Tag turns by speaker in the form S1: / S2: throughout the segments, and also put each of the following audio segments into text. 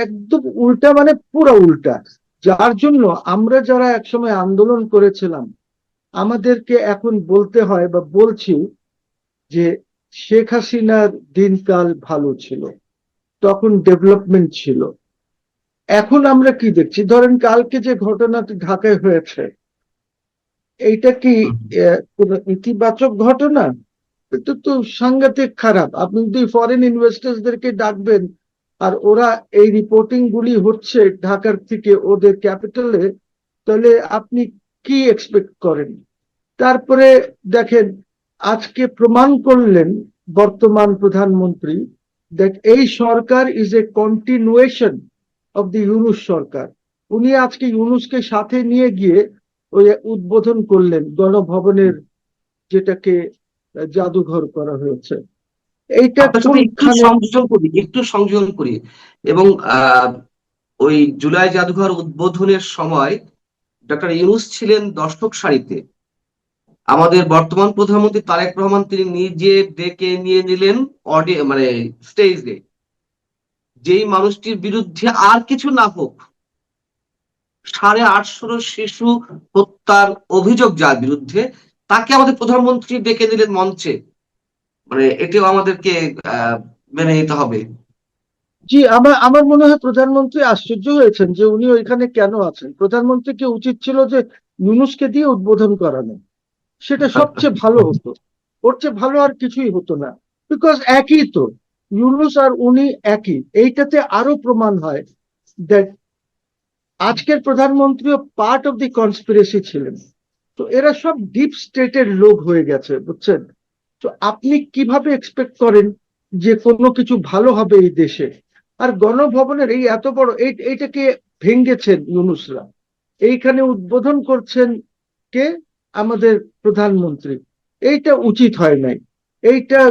S1: একদম উল্টা, মানে পুরো উল্টা। যার জন্য আমরা যারা একসময় আন্দোলন করেছিলাম, আমাদেরকে এখন বলতে হয় বা বলছি যে শেখ হাসিনার দিনকাল ভালো ছিল, তখন ডেভেলপমেন্ট ছিল। এখন আমরা কি দেখছি, ধরেন কালকে যে ঘটনাটি ঢাকায় হয়েছে, এইটা কি কোনো ইতিবাচক ঘটনা? এটা তো সাংঘাতিক খারাপ। আপনি যদি ফরেন ইনভেস্টরদেরকে ডাকবেন আর ওরা এই রিপোর্টিং গুলি হচ্ছে ঢাকার থেকে ওদের ক্যাপিটালে, তাহলে আপনি কি এক্সপেক্ট করেন? তারপরে দেখেন, আজকে প্রমাণ করলেন বর্তমান প্রধানমন্ত্রী, দেখ এই সরকার is a continuation of the Yunus সরকার। উনি আজকে ইউনূসকে সাথে নিয়ে গিয়ে ওই উদ্বোধন করলেন গণভবনের, যেটাকে জাদুঘর করা হয়েছে। এইটা
S2: আপনার সাথে একটু
S1: কোনখানে?
S2: সংযোজন করি এবং ওই জুলাই জাদুঘর উদ্বোধনের সময় ডক্টর ইউনূস ছিলেন দর্শক সারিতে। আমাদের বর্তমান প্রধানমন্ত্রী তারেক রহমান তিনি নিজে ডেকে নিয়ে নিলেন মানে স্টেজে। যেই মানুষটির বিরুদ্ধে আর কিছু না হোক, 850 শিশু হত্যার অভিযোগ যার বিরুদ্ধে, তাকে আমাদের প্রধানমন্ত্রী ডেকে নিলেন মঞ্চে। মানে এটিও আমাদেরকে মেনে নিতে হবে।
S1: জি, আমার আমার মনে হয় প্রধানমন্ত্রী আশ্চর্য হয়েছেন যে উনি ওইখানে কেন আছেন। প্রধানমন্ত্রীকে উচিত ছিল যে ইউনূসকে দিয়ে উদ্বোধন করানো, সেটা সবচেয়ে ভালো হতো। ওর চেয়ে ভালো আর কিছুই হতো না, বিকজ একই তো, ইউনূস আর উনি একই। এইটাতে আরো প্রমাণ হয় দ্যাট আজকের প্রধানমন্ত্রীও পার্ট অফ দি কনস্পিরেসি ছিলেন। তো এরা সব ডিপ স্টেটের লোক হয়ে গেছে, বুঝছেন? তো আপনি কিভাবে এক্সপেক্ট করেন যে কোনো কিছু ভালো হবে এই দেশে? আর গণভবনের এই এত বড় এইটাকে ভেঙ্গেছেন ইউনূসরা, এইখানে উদ্বোধন করছেন কে? আমাদের প্রধানমন্ত্রী। এইটা উচিত হয় নাই। এইটা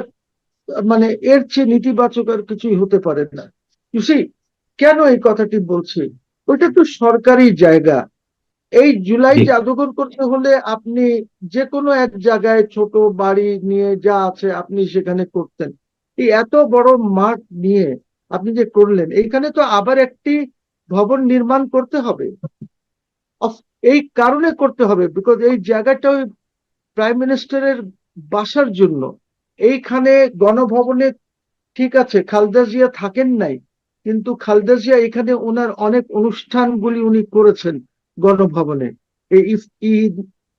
S1: মানে এর চেয়ে নেতিবাচক আর কিছুই হতে পারে না। ইউসি, কেন এই কথাটি বলছি? ওইটা তো সরকারি জায়গা। এই জুলাই
S2: জি।
S1: জাদুঘর করতে হলে আপনি যে কোনো এক জায়গায় ছোট বাড়ি নিয়ে যা আছে আপনি সেখানে করতেন। এই এত বড় মাঠ নিয়ে আপনি যে করলেন, এইখানে তো আবার একটি ভবন নির্মাণ করতে হবে। এই কারণে করতে হবে বিকজ এই জায়গাটা ওই প্রাইম মিনিস্টারের বাসার জন্য। এইখানে গণভবনে, ঠিক আছে খালেদা জিয়া থাকেন নাই, কিন্তু খালেদা জিয়া এখানে ওনার অনেক অনুষ্ঠানগুলি উনি করেছেন গণভবনে, এই ঈদ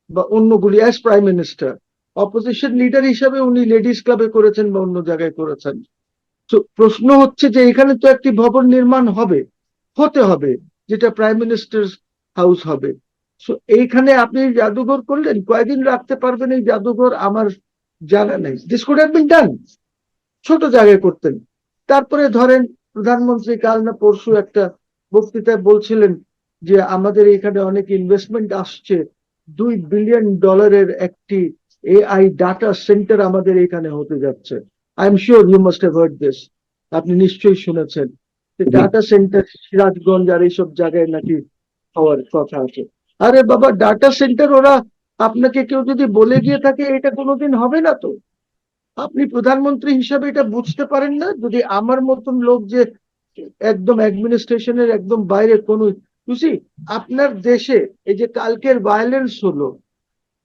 S1: বা অন্যগুলি as prime minister. Opposition leader হিসাবে উনি লেডিস ক্লাবে করেছেন বা অন্য জায়গায় করেছেন। তো প্রশ্ন হচ্ছে যে এখানে তো একটি ভবন নির্মাণ হবে, হতে হবে, যেটা প্রাইম মিনিস্টার হাউস হবে। তো এইখানে আপনি জাদুঘর করলেন, কয়দিন রাখতে পারবেন এই জাদুঘর আমার জানা নেই। দিস কুড হ্যাভ বিন ডান, ছোট জায়গায় করতেন। তারপরে ধরেন প্রধানমন্ত্রী কাল না পরশু একটা বক্তৃতায় বলছিলেন যে আমাদের এখানে অনেক ইনভেস্টমেন্ট আসছে, $2 বিলিয়ন একটি এআই ডাটা সেন্টার আমাদের এখানে হতে যাচ্ছে। I am sure you must have heard this. আপনি নিশ্চয়ই শুনেছেন
S2: জি।
S1: ডাটা সেন্টার সিরাজগঞ্জ আর এইসব জায়গায় নাকি হওয়ার কথা আছে। আরে বাবা, ডাটা সেন্টার ওরা আপনাকে কেউ যদি বলে গিয়ে থাকে, এটা কোনোদিন হবে না তো। আপনি প্রধানমন্ত্রী হিসাবে এটা বুঝতে পারেন না? যদি আমার মতন লোক যে একদম অ্যাডমিনিস্ট্রেশনের একদম বাইরে কোনো, বুঝি, আপনার দেশে এই যে কালকের ভায়োলেন্স হলো,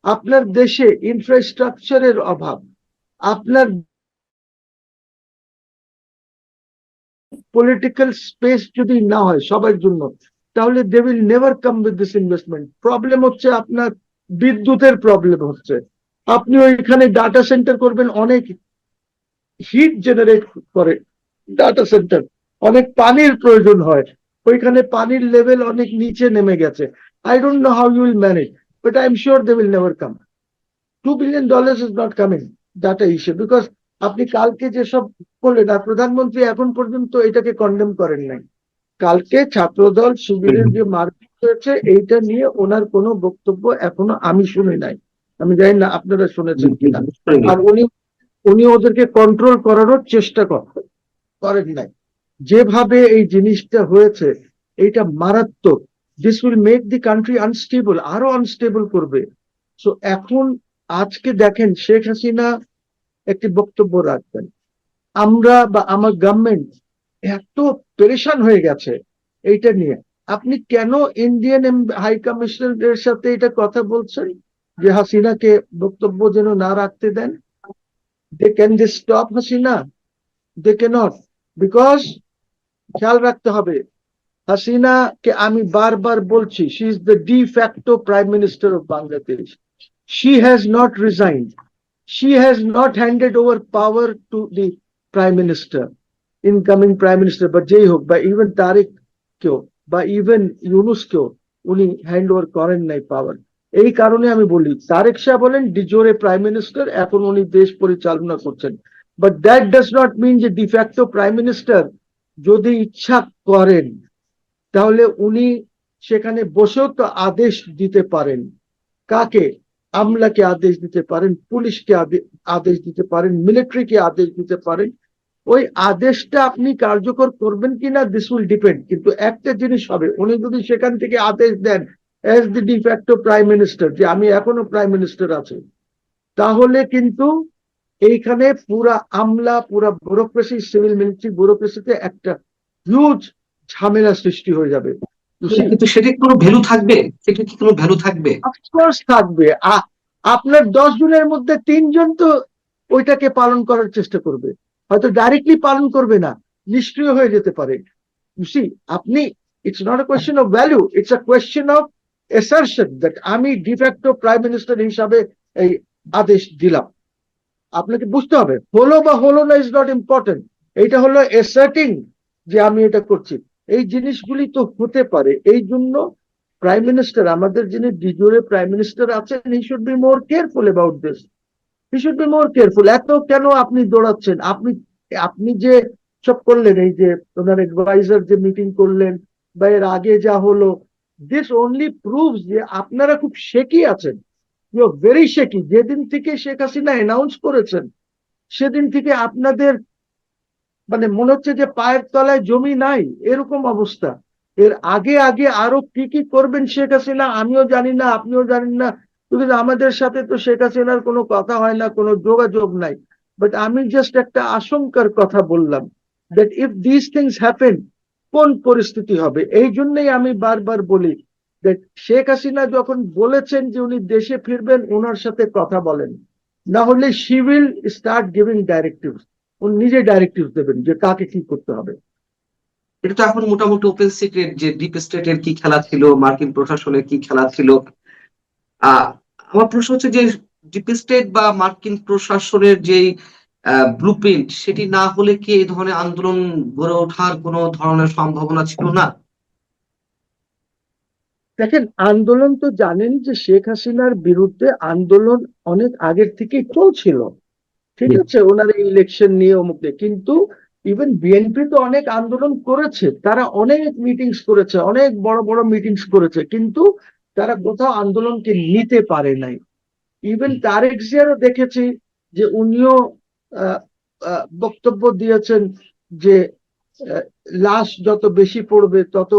S1: আপনার দেশে ইনফ্রাস্ট্রাকচারের অভাব, আপনার পলিটিক্যাল স্পেস যদি না হয় সবার জন্য, তাহলে they will never come with this investment. Problem হচ্ছে আপনার বিদ্যুতের প্রবলেম হচ্ছে। আপনি ওইখানে ডাটা সেন্টার করবেন, অনেক হিট জেনারেট করে ডাটা সেন্টার, অনেক পানির প্রয়োজন হয়, ওইখানে পানির লেভেল অনেক নিচে নেমে গেছে। I don't know how you will manage, but I am sure they will never come. $2 billion is not coming data issue, because আপনি কালকে যেসব করলেন, আর প্রধানমন্ত্রী এখন পর্যন্ত এটাকে কন্ডেম করেন নাই। কালকে ছাত্রদল শিবিরের যে মারপিট হয়েছে এইটা নিয়ে ওনার কোনো বক্তব্য এখনো আমি শুনি নাই। আমি জানি না আপনারা শুনেছেন কিনা। আর উনি উনি ওদেরকে কন্ট্রোল করারও চেষ্টা করেন নাই। যেভাবে এই জিনিসটা হয়েছে, এইটা মারাত্মক। This will make the country unstable, আরো আনস্টেবল করবে। সো এখন আজকে দেখেন শেখ হাসিনা একটি বক্তব্য রাখবেন, আমরা বা আমার গভর্নমেন্ট এত পেরেশান হয়ে গেছে এইটা নিয়ে। আপনি কেন ইন্ডিয়ান হাই কমিশনারের সাথে এটা কথা বলছেন যে হাসিনাকে বক্তব্য যেন না রাখতে দেন? They stop Hasina? They can't, because খেয়াল রাখতে হবে, হাসিনাকে আমি বারবার বলছি, she is the de facto prime minister of Bangladesh. She has not resigned. She has not handed over power to the prime minister, incoming prime minister, but যেই হোক, বা ইভেন তারেক কেও, বা ইভেন ইউনুস কেও উনি হ্যান্ড ওভার করেন নাই পাওয়ার। এই কারণে আমি বলি, তারেক শাহ বলেন ডিজোরে প্রাইম মিনিস্টার, এখন উনি দেশ পরিচালনা করছেন, but that does not mean যে ডিফ্যাক্টো প্রাইম মিনিস্টার যদি ইচ্ছা করেন তাহলে উনি সেখানে বসেও তো আদেশ দিতে পারেন। কাকে? আমলাকে আদেশ দিতে পারেন, পুলিশকে আদেশ দিতে পারেন, মিলিটারিকে আদেশ দিতে পারেন। ওই আদেশটা আপনি কার্যকর করবেন কিনা, দিস উইল ডিপেন্ড। কিন্তু একটা জিনিস হবে, উনি যদি সেখান থেকে আদেশ দেন as the de facto prime minister, যে আমি এখনো প্রাইম মিনিস্টার আছি, তাহলে কিন্তু এইখানে পুরা আমলা, পুরা ব্যুরোক্রেসি, সিভিল মিলিটারি ব্যুরোক্রেসিতে একটা হিউজ ঝামেলা সৃষ্টি হয়ে যাবে।
S2: কিন্তু সেটা কোনো ভ্যালু থাকবে? সেটা কি কোনো ভ্যালু থাকবে?
S1: অফকোর্স থাকবে। আপনার 10 জনের মধ্যে 3 জন তো ওইটাকে পালন করার চেষ্টা করবে, হয়তো ডাইরেক্টলি পালন করবে না, নিষ্ক্রিয় হয়ে যেতে পারে। আপনি, it's not a question of value, it's a question of assertion that আমি ডিফ্যাক্টো প্রাইম মিনিস্টার হিসাবে এই আদেশ দিলাম। আপনাকে বুঝতে হবে, হলো বা হলো না ইজ নট ইম্পর্টেন্ট, এইটা হলো অ্যাসার্টিং যে আমি এটা করছি। এই জিনিসগুলি তো হতে পারে। এই জন্য প্রাইম মিনিস্টার, আমাদের যিনি ডিজোরে প্রাইম মিনিস্টার আছেন, he should be more careful about this. He should be more careful. এত কেন আপনি দৌড়াচ্ছেন? আপনি আপনি যে সব করলেন, এই যে ওনার অ্যাডভাইজার যে মিটিং করলেন, বা এর আগে যা হলো, দিস অনলি প্রুভস যে আপনারা খুব শেকি আছেন। You are very শেকি। যেদিন থেকে শেখ হাসিনা অ্যানাউন্স করেছেন সেদিন থেকে আপনাদের মানে মনে হচ্ছে যে পায়ের তলায় জমি নাই, এরকম অবস্থা। এর আগে আগে আরো কি কি করবেন শেখ হাসিনা আমিও জানি না, আপনিও জানেন না, কিন্তু আমাদের সাথে তো শেখ হাসিনার কোনো কথা হয় না, কোনো যোগাযোগ নাই। বাট আমি জাস্ট একটা আশঙ্কার কথা বললাম, that if this things happen, কোন পরিস্থিতি হবে। এই জন্যই আমি বারবার বলি, দ্যাট শেখ হাসিনা যখন বলেছেন যে উনি দেশে ফিরবেন, ওনার সাথে কথা বলেন, না হলে she will start giving directives. উনি নিজে ডাইরেক্টিভ দেবেন যে কাকে কি করতে হবে।
S2: এটা তো এখন মোটামুটি ওপেন সিক্রেট যে ডিপ স্টেটের কি খেলা ছিল, মার্কিন প্রশাসনের কি খেলা ছিল। আহ আমার প্রশ্ন হচ্ছে যে ডিপ স্টেট বা মার্কিন প্রশাসনের যে ব্লুপ্রিন্ট, সেটি না হলে কি এই ধরনের আন্দোলন গড়ে ওঠার কোনো ধরনের সম্ভাবনা ছিল না?
S1: দেখেন, আন্দোলন তো জানেন যে শেখ হাসিনার বিরুদ্ধে আন্দোলন অনেক আগের থেকেই চলছিল, ঠিক আছে, ওনার ইলেকশন নিয়ে অমুক নিয়ে। কিন্তু ইভেন বিএনপি তো অনেক আন্দোলন করেছে, তারা অনেক মিটিংস করেছে, অনেক বড় বড় মিটিংস করেছে, কিন্তু তারা কোথাও আন্দোলনকে নিতে পারে নাই। ইভেন তারেক জিয়ারও দেখেছি যে উনিও আহ, বক্তব্য দিয়েছেন যে লাশ যত বেশি পড়বে তত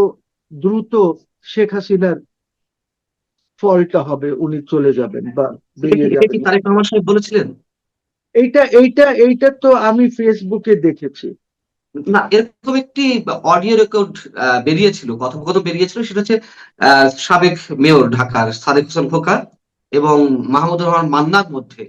S1: দ্রুত শেখ হাসিনার ফলটা হবে, উনি চলে যাবেন বা বেরিয়ে
S2: এটা কি
S1: যাবেন।
S2: তারেক রহমান সাহেব বলেছিলেন?
S1: এইটা তো আমি ফেসবুকে দেখেছি।
S2: না, এরকম একটি অডিও রেকর্ড বেরিয়েছিল, কথোপকথন বেরিয়েছিল, সেটা হচ্ছে সাবেক মেয়র ঢাকার সাদেক হোসেন খোকা এবং মাহমুদুর রহমান মান্নার মধ্যে,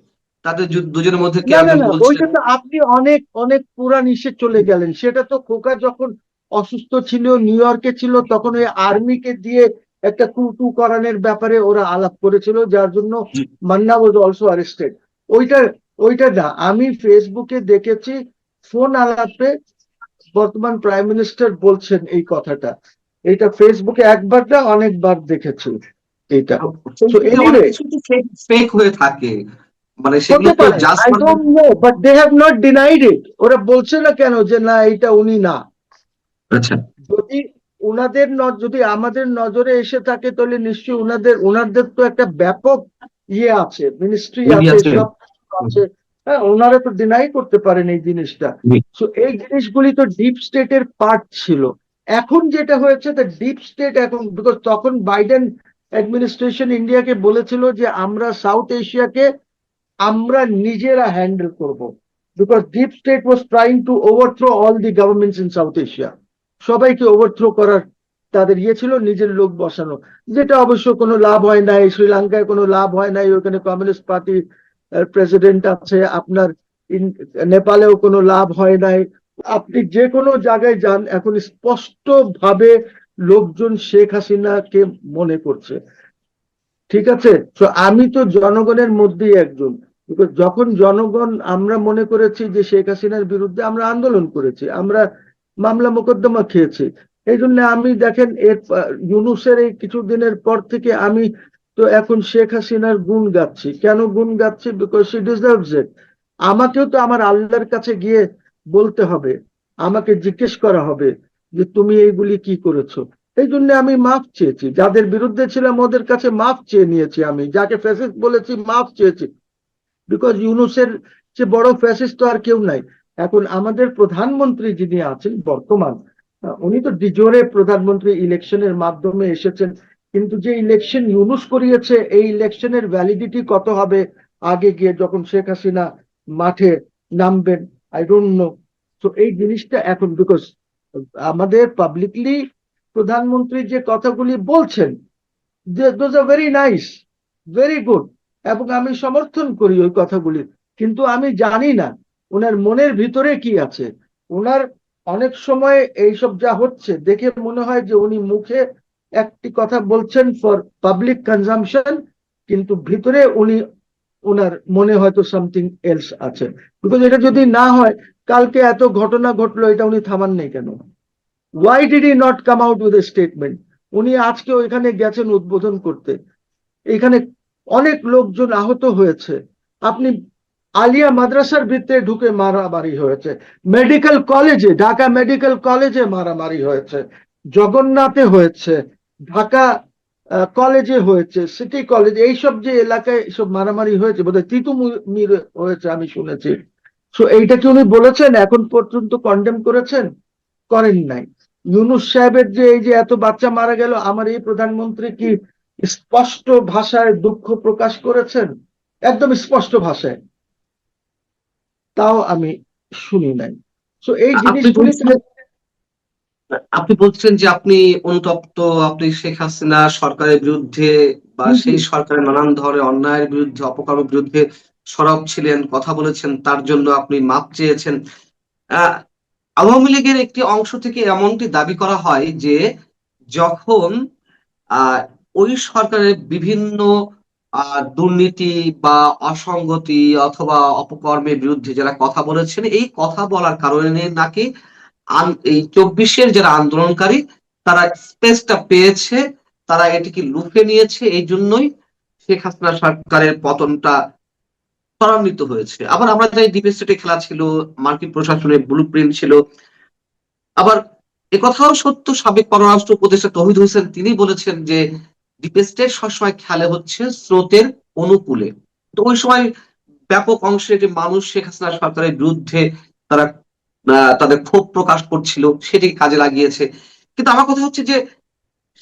S2: তাদের দুজনের মধ্যে কে
S1: না না
S2: একজন
S1: না,
S2: বলছিলেন।
S1: ওইটা তো আপনি অনেক অনেক পুরান ইসে চলে গেলেন। সেটা তো খোকা যখন অসুস্থ ছিল, নিউ ইয়র্কে ছিল, তখন ওই আর্মিকে দিয়ে একটা কুটু করানোর ব্যাপারে ওরা আলাপ করেছিল, যার জন্য মান্না ওয়াজ অলসো অ্যারেস্টেড। ওইটা ওইটা না, আমি ফেসবুকে দেখেছি ফোন আলাপে বর্তমান প্রাইম মিনিস্টার বলছেন এই কথাটা। এটা ফেসবুকে একবার না অনেকবার দেখেছি এইটা। সো
S2: অনেক
S1: এনিওয়ে,
S2: কিছু ফেক হয়ে থাকে, মানে সেগুলো
S1: হতে
S2: তো
S1: পারে,
S2: just
S1: I don't know, but they have not denied it. ওরা বলছে না কেন যে না এটা উনি না?
S2: আচ্ছা।
S1: যদি যদি আমাদের নজরে এসে থাকে, তাহলে নিশ্চয়ই ওনাদের তো একটা ব্যাপক ইয়ে আছে, মিনিস্ট্রি
S2: মিডিয়া
S1: আছে,
S2: আছে।
S1: সব আছে। হ্যাঁ, ওনারা তো ডিনাই করতে পারেন এই জিনিসটা। তো এই জিনিসগুলি তো ডিপ স্টেটের পার্ট ছিল। এখন যেটা হয়েছে, দ্য ডিপ স্টেট এখন, বিকজ তখন বাইডেন অ্যাডমিনিস্ট্রেশন ইন্ডিয়াকে বলেছিল যে আমরা সাউথ এশিয়াকে আমরা নিজেরা হ্যান্ডেল করব, because deep state was trying to overthrow all the governments in South Asia. সবাইকে ওভারথ্রো করার তাদের ইয়ে ছিল, নিজের লোক বসানো, যেটা অবশ্য কোনো লাভ হয় নাই। শ্রীলঙ্কায় কোনো লাভ হয় নাই, ওখানে কমিউনিস্ট পার্টি প্রেসিডেন্ট আছে। আপনার নেপালেও কোনো লাভ হয় নাই। আপনি যে কোনো জায়গায় যান, এখন স্পষ্ট ভাবে লোকজন শেখ হাসিনাকে মনে করছে। ঠিক আছে, তো আমি তো জনগণের মধ্যেই একজন। যখন জনগণ, আমরা মনে করেছি যে শেখ হাসিনার বিরুদ্ধে আমরা আন্দোলন করেছি, আমরা মামলা মোকদ্দমা খেয়েছি। এই জন্য আমি দেখেন ইউনূসের এই কিছুদিনের পর থেকে আমি তো এখন শেখ হাসিনার গুণ গাচ্ছি। কেন গুণ গাচ্ছি? Because she deserves it. আমাকেও তো আমার আল্লাহর কাছে গিয়ে বলতে হবে, আমাকে জিজ্ঞেস করা হবে যে তুমি এইগুলি কি করেছো। এই জন্য আমি মাফ চেয়েছি, যাদের বিরুদ্ধে ছিলাম ওদের কাছে মাফ চেয়ে নিয়েছি। আমি যাকে ফ্যাসিস্ট বলেছি মাফ চেয়েছি, বিকজ ইউনূসের চেয়ে বড় ফ্যাসিস্ট তো আর কেউ নাই। এখন আমাদের প্রধানমন্ত্রী যিনি আছেন বর্তমান, উনি তো ডিজোরে প্রধানমন্ত্রী ইলেকশনের মাধ্যমে এসেছেন, কিন্তু যে ইলেকশন ইউনূস করিয়েছে এই ইলেকশনের ভ্যালিডিটি কত হবে আগে গিয়ে যখন শেখ হাসিনা মাঠে নামবেন, আই ডোন্ট নো। তো এই জিনিসটা এখন, বিকজ আমাদের পাবলিকলি প্রধানমন্ত্রী যে কথাগুলি বলছেন, those are very nice, very good, এবং আমি সমর্থন করি ওই কথাগুলি। কিন্তু আমি জানি না ওনার মনের ভিতরে কি আছে। ওনার অনেক সময় এইসব যা হচ্ছে দেখে মনে হয় যে উনি মুখে একটি কথা বলছেন ফর পাবলিক কনজাম্পশন, কিন্তু ভিতরে উনি, ওনার মনে হয়তো সামথিং এলস আছে। বিকজ এটা যদি না হয়, কালকে এত ঘটনা ঘটলো, এটা উনি থামান নেই কেন? Why did he not come out with a statement? উনি আজকে ওইখানে গেছেন উদ্বোধন করতে, এখানে অনেক লোকজন আহত হয়েছে। আপনি আলিয়া মাদ্রাসার ভিতরে ঢুকে মারামারি হয়েছে, মেডিকেল কলেজে, ঢাকা মেডিকেল কলেজে মারামারি হয়েছে, জগন্নাথে হয়েছে, ঢাকা কলেজে হয়েছে, সিটি কলেজ, এইসব যে এলাকায় সব মারামারি হয়েছে, বোধহয় তিতুমির হয়েছে আমি শুনেছি। তো এইটা কি উনি বলেছেন? এখন পর্যন্ত কন্ডেম করেছেন? করেন নাই। ইউনূস সাহেবের যে এই যে এত বাচ্চা মারা গেল, আমার এই প্রধানমন্ত্রী কি স্পষ্ট ভাষায় দুঃখ প্রকাশ করেছেন? একদম স্পষ্ট ভাষায়? তাও আমি শুনি নাই। তো এই
S2: আপনি
S1: জিনিসগুলি
S2: বলছেন যে আপনি অনুতপ্ত, আপনি শেখ হাসিনা সরকারের বিরুদ্ধে বা
S1: জি জি।
S2: সেই সরকারের নানান ধরনের অন্যায়ের বিরুদ্ধে, অপকর্মের বিরুদ্ধে সরব ছিলেন, কথা বলেছেন, তার জন্য আপনি মাপ চেয়েছেন। আহ আওয়ামী লীগের একটি অংশ থেকে এমনটি দাবি করা হয় যে যখন আহ ওই সরকারের বিভিন্ন দুর্নীতি বা অসঙ্গতি অথবা অপকর্মের বিরুদ্ধে যারা কথা বলেছেন, এই কথা বলার কারণে নাকি এই 24-এর যারা আন্দোলনকারী তারা স্পেসটা পেয়েছে, তারা এটিকে লুফে নিয়েছে, এই জন্যই শেখ হাসিনা সরকারের পতনটা ত্বরান্বিত হয়েছে। আবার আমরা জানি ডিপ স্টেটে খেলা ছিল, মার্কিন প্রশাসনের ব্লু প্রিন্ট ছিল। আবার একথাও সত্য, সাবেক পররাষ্ট্র উপদেষ্টা তৌহিদ হোসেন তিনি বলেছেন যে ডিপ স্টেট সবসময় খেলে হচ্ছে স্রোতের অনুকূলে। তো ওই সময় ব্যাপক অংশের যে মানুষ শেখ হাসিনা সরকারের বিরুদ্ধে তারা তাদের ক্ষোভ প্রকাশ করছিল, সেটি কাজে লাগিয়েছে। কিন্তু আমার কথা হচ্ছে যে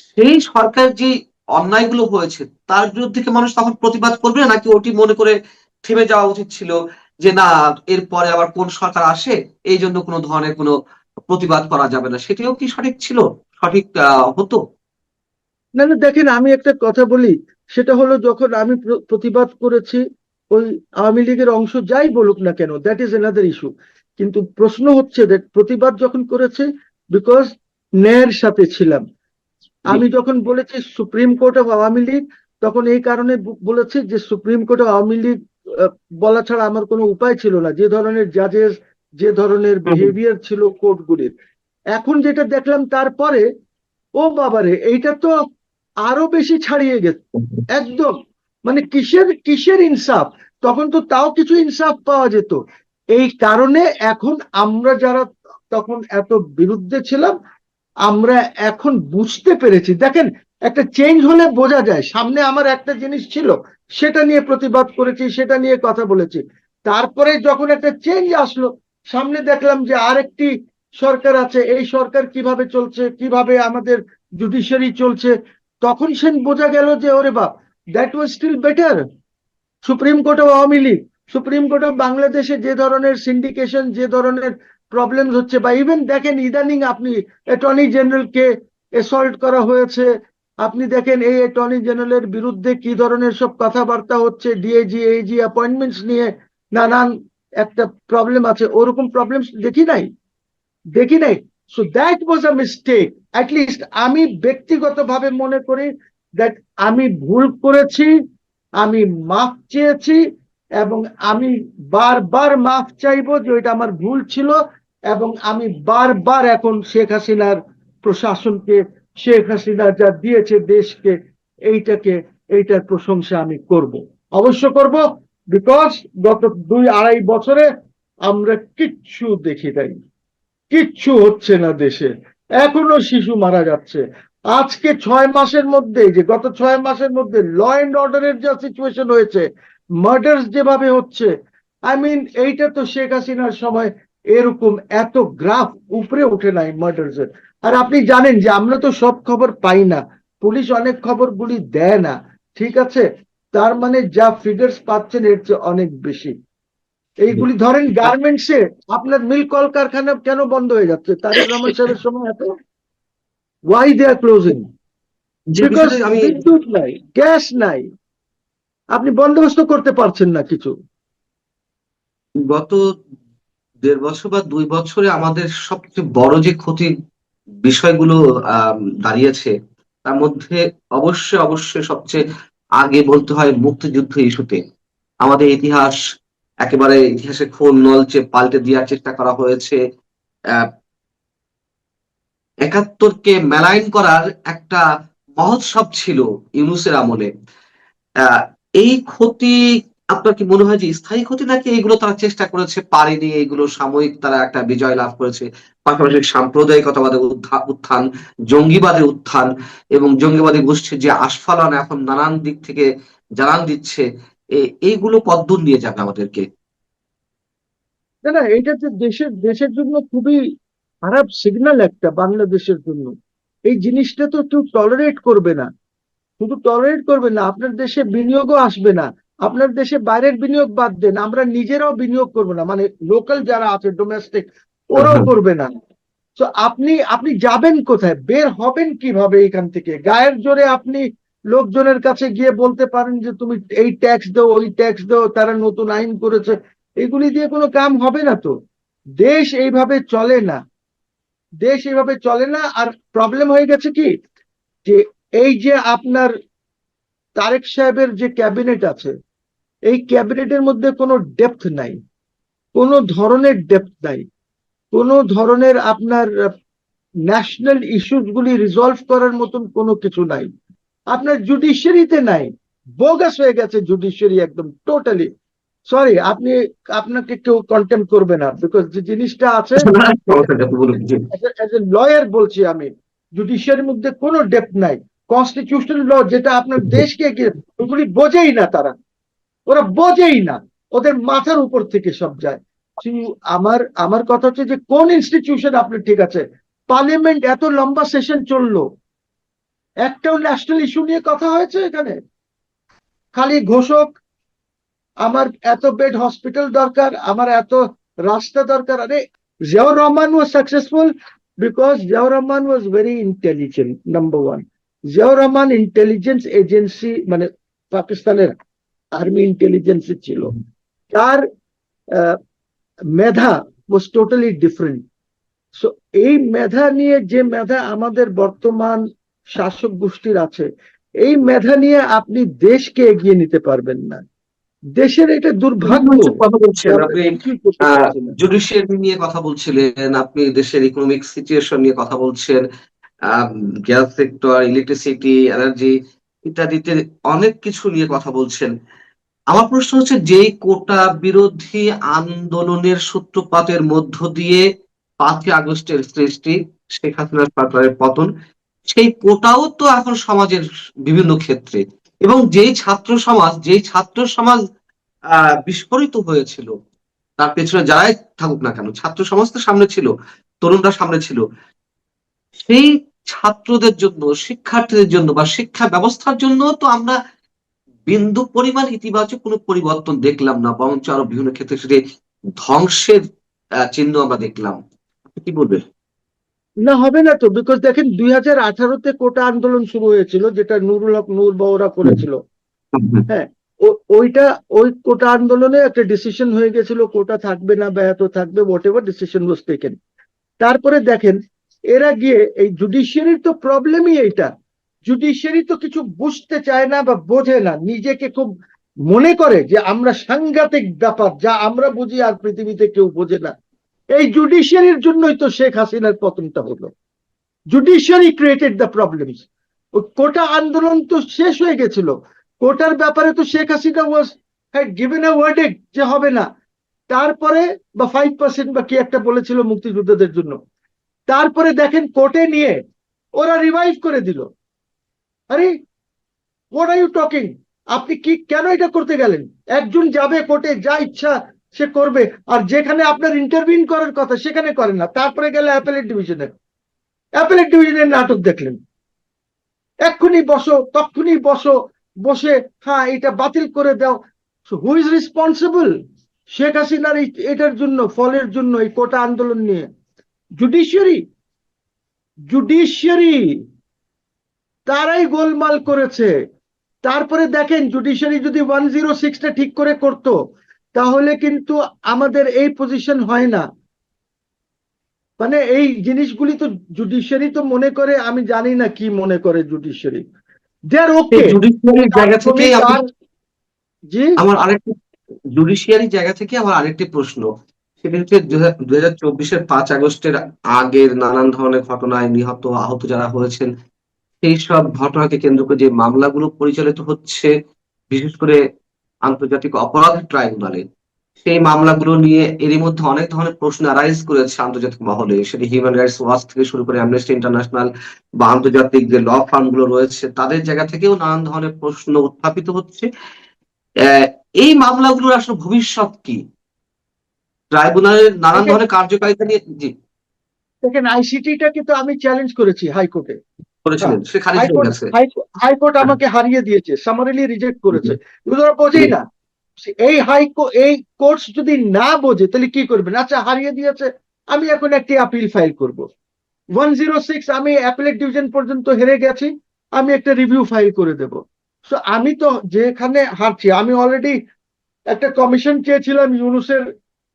S2: সেই সরকার যে অন্যায়গুলো হয়েছে তার বিরুদ্ধে কি মানুষ তখন প্রতিবাদ করবে, নাকি ওটি মনে করে থেমে যাওয়া উচিত ছিল যে না, এরপরে আবার কোন সরকার আসে এই জন্য কোনো ধরনের কোনো প্রতিবাদ করা যাবে না? সেটিও কি সঠিক ছিল, সঠিক হতো?
S1: না না, দেখেন আমি একটা কথা বলি, সেটা হলো যখন আমি প্রতিবাদ করেছি, ওই আওয়ামী লীগের অংশ যাই বলুক না কেন, দ্যাট ইজ অ্যানাদার ইস্যু। কিন্তু প্রশ্ন হচ্ছে যে প্রতিবাদ যখন করেছে, বিকজ ন্যায়ের সাথে ছিলাম।
S2: জি।
S1: আমি যখন বলেছি supreme court of Awami League, তখন এই কারণে বলেছি যে supreme court of Awami League বলা ছাড়া আমার কোনো উপায় ছিল না, যে ধরনের জাজেস, যে ধরনের
S2: হুম, হুম।
S1: বিহেভিয়ার ছিল কোর্টগুলির। এখন যেটা দেখলাম তারপরে, ও বাবারে, এইটা তো আরো বেশি ছাড়িয়ে গেছে একদম। মানে কিসের কিসের ইনসাফ? তখন তো তাও কিছু ইনসাফ পাওয়া যেত। এই কারণে এখন আমরা যারা তখন এত বিরুদ্ধে ছিলাম, আমরা এখন বুঝতে পেরেছি। দেখেন, একটা চেঞ্জ হলে বোঝা যায়। সামনে আমার একটা জিনিস ছিল, সেটা নিয়ে প্রতিবাদ করেছি, সেটা নিয়ে কথা বলেছি। তারপরে যখন একটা চেঞ্জ আসলো, সামনে দেখলাম যে আরেকটি সরকার আছে, এই সরকার কিভাবে চলছে, কিভাবে আমাদের জুডিশিয়ারি চলছে, তখন সে বোঝা গেল যে ওরে বাপ, that was still better. Supreme court of Awami League, supreme court of বাংলাদেশে যে ধরনের সিন্ডিকেশন, যে ধরনের প্রবলেম হচ্ছে, বা ইভেন দেখেন ইদানিং আপনি অ্যাটর্নি জেনারেলকে অ্যাসল্ট করা হয়েছে, আপনি দেখেন এই অ্যাটর্নি জেনারেলের বিরুদ্ধে কি ধরনের সব কথাবার্তা হচ্ছে, ডিএজি এইজি অ্যাপয়েন্টমেন্টস নিয়ে নানান একটা প্রবলেম আছে, ওরকম প্রবলেম দেখি নাই। So that was a mistake. At least আমি ব্যক্তিগতভাবে মনে করি দ্যাট আমি ভুল করেছি, আমি মাফ চেয়েছি, এবং আমি বারবার মাফ চাইবো যে ওইটা আমার ভুল ছিল, এবং আমি বারবার এখন শেখ হাসিনার প্রশাসনকে, শেখ হাসিনা যা দিয়েছে দেশকে, এইটার প্রশংসা আমি করব, অবশ্য করব। বিকজ গত 2-2.5 বছরে আমরা কিচ্ছু দেখি নাই, কিচ্ছু হচ্ছে না দেশে, এখনো শিশু মারা যাচ্ছে। আজকে 6 মাসের মধ্যে, যে গত 6 মাসের মধ্যে ল এন্ড অর্ডারের যা সিচুয়েশন হয়েছে, মার্ডার্স যেভাবে হচ্ছে, আই মিন এইটা তো শেখ হাসিনার সময় এরকম এত গ্রাফ উপরে উঠে নাই মার্ডার্স এর। আর আপনি জানেন যে আমরা তো সব খবর পাই না, পুলিশ অনেক খবরগুলি দেয় না, ঠিক আছে? তার মানে যা ফিগার্স পাচ্ছেন এর চেয়ে অনেক বেশি। এইগুলি ধরেন গার্মেন্টসে আপনার মিল কলকারখানা কেন বন্ধ হয়ে যাচ্ছে তারেক রহমান সাহেবের সময় এত? Why they are closing?
S2: যে
S1: বিকজ
S2: বিষয়টা আমি
S1: বিদ্যুৎ নাই, গ্যাস নাই, আপনি বন্দোবস্ত করতে পারছেন না কিছু।
S2: গত 1.5 বছর বা 2 বছরে আমাদের সবচেয়ে বড় যে ক্ষতির বিষয়গুলো দাঁড়িয়েছে, তার মধ্যে অবশ্যই অবশ্যই সবচেয়ে আগে বলতে হয় মুক্তিযুদ্ধ ইস্যুতে। আমাদের ইতিহাস, একেবারে ইতিহাসের খোল নলচে পাল্টে দেওয়ার চেষ্টা করা হয়েছে। আহ 71কে মেলাইন করার একটা মহোৎসব ছিল ইউনূসের আমলে। আহ এই ক্ষতি আপনার কি মনে হয় যে স্থায়ী ক্ষতি, নাকি এগুলো তারা চেষ্টা করেছে, পারেনি, এগুলো সাময়িক তারা একটা বিজয় লাভ করেছে? পাশাপাশি সাম্প্রদায়িকতাবাদের উত্থান, জঙ্গিবাদের উত্থান এবং জঙ্গিবাদী গোষ্ঠীর যে আস্ফালন এখন নানান দিক থেকে জানান দিচ্ছে, এইগুলো কতদূর নিয়ে যাবে আমাদেরকে?
S1: না না, এটা তো দেশের দেশের জন্য খুবই খারাপ সিগন্যাল একটা, বাংলাদেশের জন্য। এই জিনিসটা তো কেউ টলারেট করবে না। শুধু টলারেট করবে না, আপনার দেশে বিনিয়োগও আসবে না। আপনার দেশে বাইরের বিনিয়োগ বাদ দেন, আমরা নিজেরাও বিনিয়োগ করবো না, মানে লোকাল যারা আছে ডোমেস্টিক, ওরাও
S2: হ্যাঁ,
S1: করবে না। তো আপনি আপনি যাবেন কোথায়, বের হবেন কিভাবে এখান থেকে? গায়ের জোরে আপনি লোকজনের কাছে গিয়ে বলতে পারেন যে তুমি এই ট্যাক্স দাও, ওই ট্যাক্স দাও, তারা নতুন আইন করেছে, এগুলি দিয়ে কোনো কাম হবে না তো। দেশ এইভাবে চলে না, দেশ এইভাবে চলে না। আর প্রবলেম হয়ে গেছে কি, যে এই যে আপনার তারেক সাহেবের যে ক্যাবিনেট আছে, এই ক্যাবিনেটের মধ্যে কোনো ডেপথ নাই, কোনো ধরনের ডেপথ নাই, কোনো ধরনের আপনার ন্যাশনাল ইস্যুস গুলি রিজলভ করার মতন কোনো কিছু নাই। আপনার জুডিশিয়ারিতে নাই, বোগাস হয়ে গেছে জুডিশিয়ারি একদম টোটালি। সরি, আপনাকে কেউ কন্টেম্প করবে না, বিকজ যে জিনিসটা আছে,
S2: সমস্যাটা একটু বলুন জি।
S1: অ্যাজ এ লয়ার বলছি আমি, জুডিশিয়ারির মধ্যে কোনো ডেপথ নাই। কনস্টিটিউশনাল ল যেটা আপনার দেশকে ওগুলি বোঝেই না তারা, ওরা বোঝেই না, ওদের মাথার উপর থেকে সব যায়। আমার আমার কথা হচ্ছে যে কোন ইনস্টিটিউশন আপনি, ঠিক আছে, পার্লামেন্ট এত লম্বা সেশন চললো, একটাও ন্যাশনাল ইস্যু নিয়ে কথা হয়েছে এখানে? খালি ঘোষক, আমার এত বেড হসপিটাল দরকার, আমার এত রাস্তা দরকার। আরে Ziaur Rahman was successful because Ziaur Rahman was very intelligent, number one. Ziaur Rahman intelligence agency, মানে পাকিস্তানের আর্মি ইন্টেলিজেন্সি ছিল, তার মেধা ওয়াজ টোটালি ডিফারেন্ট। সো এই মেধা নিয়ে, যে মেধা আমাদের বর্তমান শাসক গোষ্ঠীর আছে, এই মেধা নিয়ে আপনি দেশকে এগিয়ে নিতে পারবেন না। দেশের এটা দুর্ভাগ্য
S2: কথা
S1: যে
S2: বলছেন
S1: আমরা
S2: আপনি,
S1: কিছুই করতে পারছি না।
S2: জুডিশিয়ারি নিয়ে কথা বলছিলেন, আপনি দেশের ইকোনমিক সিচুয়েশন নিয়ে কথা বলছেন, গ্যাস সেক্টর, ইলেকট্রিসিটি, এনার্জি ইত্যাদিতে অনেক কিছু নিয়ে কথা বলছেন। আমার প্রশ্ন হচ্ছে, যেই কোটা বিরোধী আন্দোলনের সূত্রপাতের মধ্য দিয়ে 5ই আগস্টের সৃষ্টি, শেখ হাসিনা সরকারের পতন, সেই কোটাও তো এখন সমাজের বিভিন্ন ক্ষেত্রে, এবং যেই ছাত্র সমাজ বিস্ফোরিত হয়েছিল, তার পেছনে যারাই থাকুক না কেন, ছাত্র সমাজ তো সামনে ছিল, তরুণরা সামনে ছিল, সেই ছাত্রদের জন্য, শিক্ষার্থীদের জন্য বা শিক্ষা ব্যবস্থার জন্য তো আমরা বিন্দু পরিমাণ ইতিবাচক কোনো পরিবর্তন দেখলাম না, বরঞ্চ আরো বিভিন্ন ক্ষেত্রে সেটি ধ্বংসের চিহ্ন আমরা দেখলাম। আপনি কি বলবেন?
S1: না, হবে না তো, বিকজ দেখেন 2018-তে কোটা আন্দোলন শুরু হয়েছিল, যেটা নুরুল হক নূর বা ওরা করেছিল। হ্যাঁ, ওইটা, ওই কোটা আন্দোলনে একটা ডিসিশন হয়ে গেছিল, কোটা থাকবে না বা এত থাকবে, what ever decision was taken. তারপরে দেখেন এরা গিয়ে এই জুডিশিয়ারির তো প্রবলেমই এইটা, জুডিশিয়ারি তো কিছু বুঝতে চায় না বা বোঝে না, নিজেকে খুব মনে করে যে আমরা সাংঘাতিক ব্যাপার, যা আমরা বুঝি আর পৃথিবীতে কেউ বোঝে না। এই জুডিশিয়ারির জন্যই তো শেখ হাসিনার পতনটা হলো। Judiciary created the problems. ওই কোটা আন্দোলন তো শেষ হয়ে গেছিল, কোটার ব্যাপারে তো শেখ হাসিনা ওয়াজ হ্যাড গিভেন আ ওয়ার্ডিক্ট যে হবে না। তারপরে বা 5% বা কি একটা বলেছিল মুক্তিযোদ্ধাদের জন্য, তারপরে দেখেন কোর্টে নিয়ে ওরা রিভাইভ করে দিল। আরে, হোয়াট আর ইউ টকিং? আপনি কি কেন এটা করতে গেলেন? একজন যাবে কোর্টে, যা ইচ্ছা সে করবে, আর যেখানে আপনার ইন্টারভিন করার কথা সেখানে করেন না, তারপরে গেলে অ্যাপেলেট ডিভিশনের নাটক দেখলেন। এক্ষুনি বসো, তক্ষুনি বসো, বসে হ্যাঁ এটা বাতিল করে দাও। হু ইজ রেসপন্সিবল শেখ হাসিনার এটার জন্য, ফলের জন্য, এই কোটা আন্দোলন নিয়ে? জুডিশিয়ারি। জুডিশিয়ারি তারাই গোলমাল করেছে। তারপরে দেখেন জুডিশিয়ারি যদি 106টা ঠিক করে করতো, তাহলে কিন্তু আমাদের এই পজিশন হয় না। মানে এই জিনিসগুলি তো জুডিশিয়ারি তো মনে করে, আমি জানি না কি মনে করে জুডিশিয়ারি। দে আর
S2: এই
S1: ওকে।
S2: জুডিশিয়ারির জায়গা থেকে
S1: জি,
S2: আমার আরেকটা জুডিশিয়ারি জায়গা থেকে আমার আরেকটি প্রশ্ন, সেটা হচ্ছে 2024-এর 5 আগস্টের আগের নানান ধরনের ঘটনায় নিহত আহত যারা হয়েছেন, সেই সব ঘটনাকে কেন্দ্র করে যে মামলাগুলো পরিচালিত হচ্ছে, বিশেষ করে আন্তর্জাতিক অপরাধ ট্রাইব্যুনালে, সেই মামলাগুলো নিয়ে এরই মধ্যে অনেক ধরনের প্রশ্ন অ্যারাইজ করেছে আন্তর্জাতিক মহলে, সেটা হিউম্যান রাইটস ওয়াচ থেকে শুরু করে অ্যামনেস্টি ইন্টারন্যাশনাল বা আন্তর্জাতিক যে ল ফার্ম গুলো রয়েছে তাদের জায়গা থেকেও নানান ধরনের প্রশ্ন উত্থাপিত হচ্ছে। আহ, এই মামলাগুলোর আসলে ভবিষ্যৎ কি? ট্রাইব্যুনালের নানান
S1: দেখেন
S2: ধরনের কার্যকারিতা নিয়ে জি
S1: দেখেন আইসিটিটাকে তো আমি চ্যালেঞ্জ করেছি হাইকোর্টে। হ্যাঁ,
S2: করেছিলেন, সে খারিজ হয়ে
S1: হাইকোর্ট
S2: গেছে।
S1: হাইকোর্ট আমাকে হারিয়ে দিয়েছে, সামারিলি রিজেক্ট করেছে। কিন্তু ওরা বোঝেই
S2: জি।
S1: না। এই কোর্টস যদি না বোঝে তাহলে কি করবেন? আচ্ছা, হারিয়ে দিয়েছে, আমি এখন একটি আপিল ফাইল করব। 106 আমি অ্যাপেলেট ডিভিশন পর্যন্ত হেরে গেছি, আমি একটা রিভিউ ফাইল করে দেব। সো আমি তো যেখানে হারছি, আমি অলরেডি একটা কমিশন চেয়েছিলাম ইউনুসের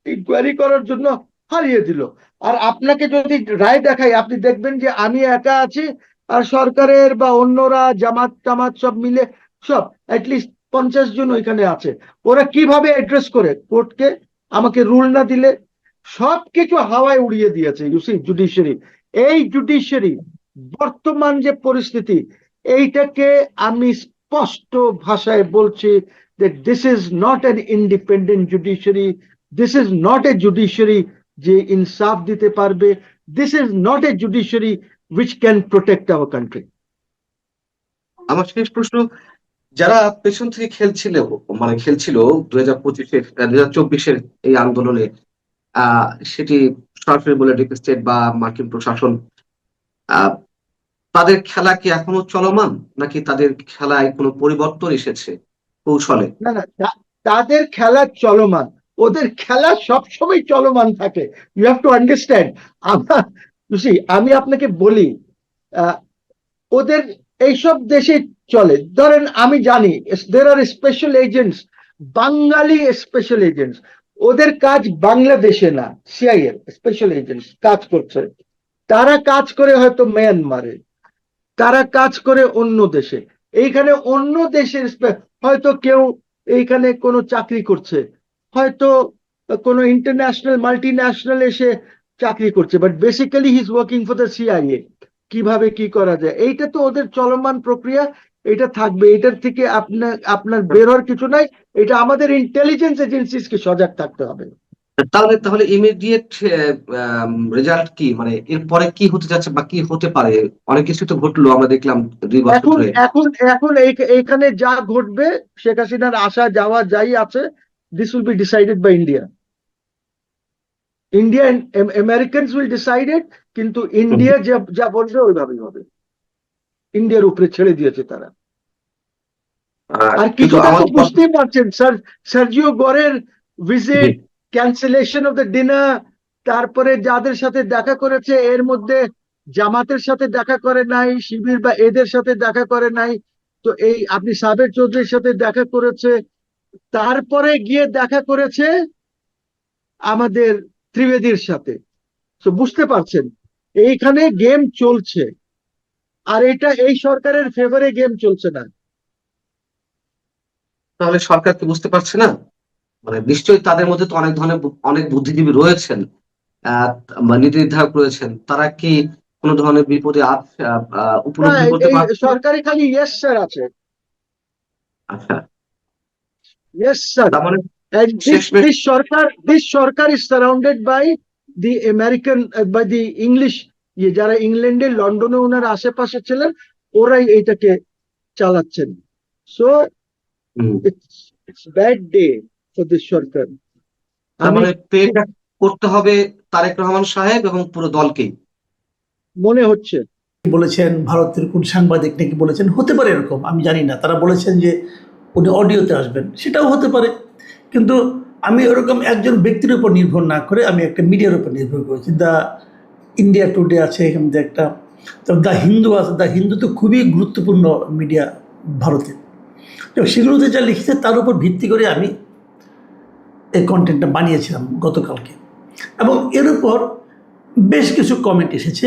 S1: ইনকোয়ারি করার জন্য, হারিয়ে দিল। আর আপনাকে যদি রায় দেখাই, আপনি দেখবেন যে আমি একা আছি, আর সরকারের বা অন্যরা জামাত টামাত সব মিলে, সব অ্যাটলিস্ট 50 জন ওইখানে আছে। ওরা কিভাবে অ্যাড্রেস করে কোর্টকে, আমাকে রুল না দিলে? সবকিছু হাওয়ায় উড়িয়ে দিয়েছে ইউসি জুডিশিয়ারি। এই জুডিশিয়ারি বর্তমান যে পরিস্থিতি, এইটাকে আমি স্পষ্ট ভাষায় বলছি that this is not an independent judiciary, this is not a judiciary যে ইনসাফ দিতে পারবে, this is not a judiciary which can protect our country.
S2: আমার শেষ প্রশ্ন, যারা পেছন থেকে খেলছিল 2025-এর 2024-এর এই আন্দোলনে, আহ সেটি সরাসরি বলে ডিপ স্টেট বা মার্কিন প্রশাসন, আহ তাদের খেলা কি এখনো চলমান, নাকি তাদের খেলায় কোনো পরিবর্তন এসেছে কৌশলে?
S1: না না, তাদের খেলা চলমান, ওদের খেলা সবসময় চলমান থাকে। You have to understand. আমার আমি আপনাকে বলি, আহ, ওদের এইসব দেশে চলে। ধরেন আমি জানি দের আর স্পেশাল এজেন্টস, বাঙালি স্পেশাল এজেন্টস, ওদের কাজ বাংলাদেশে না, সিআইএ স্পেশাল এজেন্টস কাজ করছে। তারা কাজ করে হয়তো মায়ানমারে, তারা কাজ করে অন্য দেশে। এইখানে অন্য দেশের হয়তো কেউ এইখানে কোনো চাকরি করছে, হয়তো কোনো ইন্টারন্যাশনাল মাল্টি ন্যাশনাল এসে চাকরি করছে, but basically he is working for the CIA. কিভাবে কি করা যায়, এইটা তো ওদের চলমান প্রক্রিয়া, এটা থাকবে, এটার থেকে আপনার আপনার বের হওয়ার কিছু নাই। এটা আমাদের ইন্টেলিজেন্স এজেন্সিসকে সজাগ থাকতে হবে।
S2: তাহলে তাহলে ইমিডিয়েট রেজাল্ট কি, মানে এরপরে কি হতে যাচ্ছে বা কি হতে পারে? অনেক কিছু তো ঘটলো, আমরা দেখলাম 2 বছর
S1: এখন
S2: ধরে।
S1: এখন এখন এইখানে যা ঘটবে, শেখ হাসিনার আসা যাওয়া যাই আছে, this will be decided by India. India Americans will decided, কিন্তু ইন্ডিয়া যা যা বলবে ওইভাবেই হবে। ইন্ডিয়ার উপরে ছেড়ে দিয়েছে তারা। আর
S2: কিন্তু
S1: কিছুটা তো
S2: আমাদের
S1: বুঝতেই পারছেন স্যার, সার্জিও গোরের
S2: জি,
S1: visit, cancellation of the dinner, তারপরে যাদের সাথে দেখা করেছে এর মধ্যে জামাতের সাথে দেখা করে নাই, শিবির বা এদের সাথে দেখা করে নাই। তো এই আপনি সাবের চৌধুরীর সাথে দেখা করেছে, তারপরে গিয়ে দেখা করেছে আমাদের ত্রিবেদীর সাথে। তো বুঝতে পারছেন এইখানে গেম চলছে, আর এটা এই সরকারের ফেভারে গেম চলছে না।
S2: তাহলে সরকার কি বুঝতে পারছে না? মানে নিশ্চয়ই তাদের মধ্যে তো অনেক ধরনের অনেক বুদ্ধিজীবী রয়েছেন, বা নীতি নির্ধারক রয়েছেন, তারা কি কোনো ধরনের বিপদে
S1: না,
S2: উপলব্ধি করতে
S1: এই
S2: পারছে?
S1: সরকারি খালি ইয়েস স্যার আছে,
S2: আচ্ছা,
S1: ইয়েস স্যার।
S2: তার মানে
S1: And
S2: শেষমেশ
S1: this Sarkar is surrounded by the American, by the English, যারা ইংল্যান্ডে লন্ডনে ওনার আশেপাশে ছিলেন, ওরাই এইটাকে চালাচ্ছেন। So
S2: hmm,
S1: it's bad day for this সরকার।
S2: তার
S1: আমি
S2: মানে পেটা করতে হবে তারেক রহমান সাহেব এবং পুরো দলকেই।
S1: মনে হচ্ছে
S3: বলেছেন ভারতের কোন সাংবাদিক নাকি বলেছেন, হতে পারে এরকম, আমি জানি না। তারা বলেছেন যে উনি অডিওতে আসবেন, সেটাও হতে পারে। কিন্তু আমি ওরকম একজন ব্যক্তির উপর নির্ভর না করে আমি একটা মিডিয়ার উপর নির্ভর করেছি। দ্য ইন্ডিয়া টুডে আছে, এখান থেকে একটা, তারপর দ্য হিন্দু আছে। দ্য হিন্দু তো খুবই গুরুত্বপূর্ণ মিডিয়া ভারতে। তো সেগুলোতে যা লিখেছে তার উপর ভিত্তি করে আমি এই কন্টেন্টটা বানিয়েছিলাম গতকালকে, এবং এর উপর বেশ কিছু কমেন্ট এসেছে।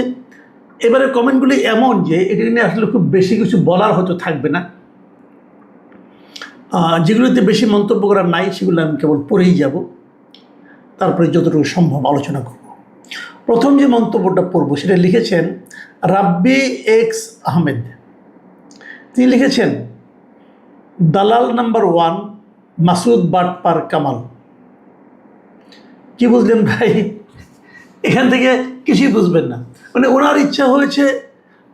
S3: এবারে কমেন্টগুলি এমন যে এটা নিয়ে আসলে খুব বেশি কিছু বলার হয়তো থাকবে না। যেগুলোতে বেশি মন্তব্য করার নাই সেগুলো আমি কেবল পড়েই যাব, তারপরে যতটুকু সম্ভব আলোচনা করব। প্রথম যে মন্তব্যটা পড়ব সেটা লিখেছেন রাব্বি এক্স আহমেদ। তিনি লিখেছেন, দালাল নাম্বার 1 মাসুদ বাটপার কামাল। কি বুঝলেন ভাই? এখান থেকে কিছুই বুঝবেন না। মানে ওনার ইচ্ছা হয়েছে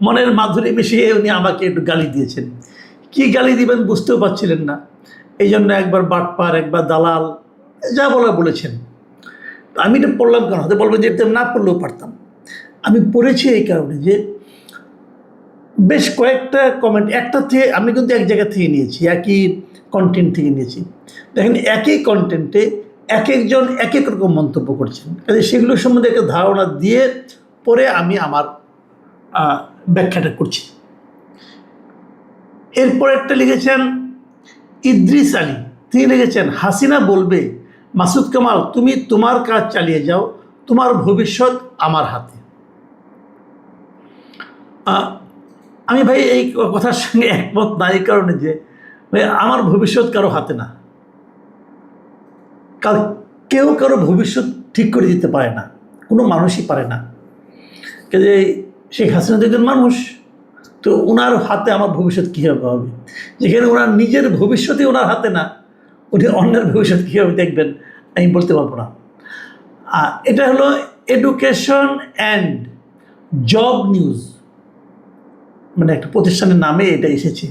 S3: মনের মাধুরী মিশিয়ে উনি আমাকে একটু গালি দিয়েছেন। কি গালি দিবেন বুঝতেও পারছিলেন না, এই জন্য একবার বাটপার, একবার দালাল, যা বলা বলেছেন। আমি এটা পড়লাম কেন? হয়তো বলবেন যে এটা না পড়লেও পারতাম। আমি পড়েছি এই কারণে যে বেশ কয়েকটা কমেন্ট একটা থেকে, আমি কিন্তু এক জায়গা থেকে নিয়েছি, একই কন্টেন্ট থেকে নিয়েছি। দেখেন একই কন্টেন্টে এক একজন এক এক রকম মন্তব্য করছেন, কাজে সেগুলো সম্বন্ধে একটা ধারণা দিয়ে পরে আমি আমার ব্যাখ্যাটা করছি। এরপর একটা লিখেছেন ইদ্রিস আলী। তিনি লিখেছেন, হাসিনা বলবে মাসুদ কামাল তুমি তোমার কাজ চালিয়ে যাও, তোমার ভবিষ্যৎ আমার হাতে। আমি ভাই এই কথার সঙ্গে একমত না, এই কারণে যে ভাই আমার ভবিষ্যৎ কারো হাতে না। কেউ কারো ভবিষ্যৎ ঠিক করে দিতে পারে না, কোনো মানুষই পারে না। কাজে শেখ হাসিনা তো একজন মানুষ, তো ওনার হাতে আমার ভবিষ্যৎ কীভাবে হবে? যেখানে ওনার নিজের ভবিষ্যৎই ওনার হাতে না, উনি অন্যের ভবিষ্যৎ কীভাবে দেখবেন আমি বলতে পারবো না। এটা হলো এডুকেশন অ্যান্ড জব নিউজ, মানে একটা প্রতিষ্ঠানের নামে এটা এসেছে।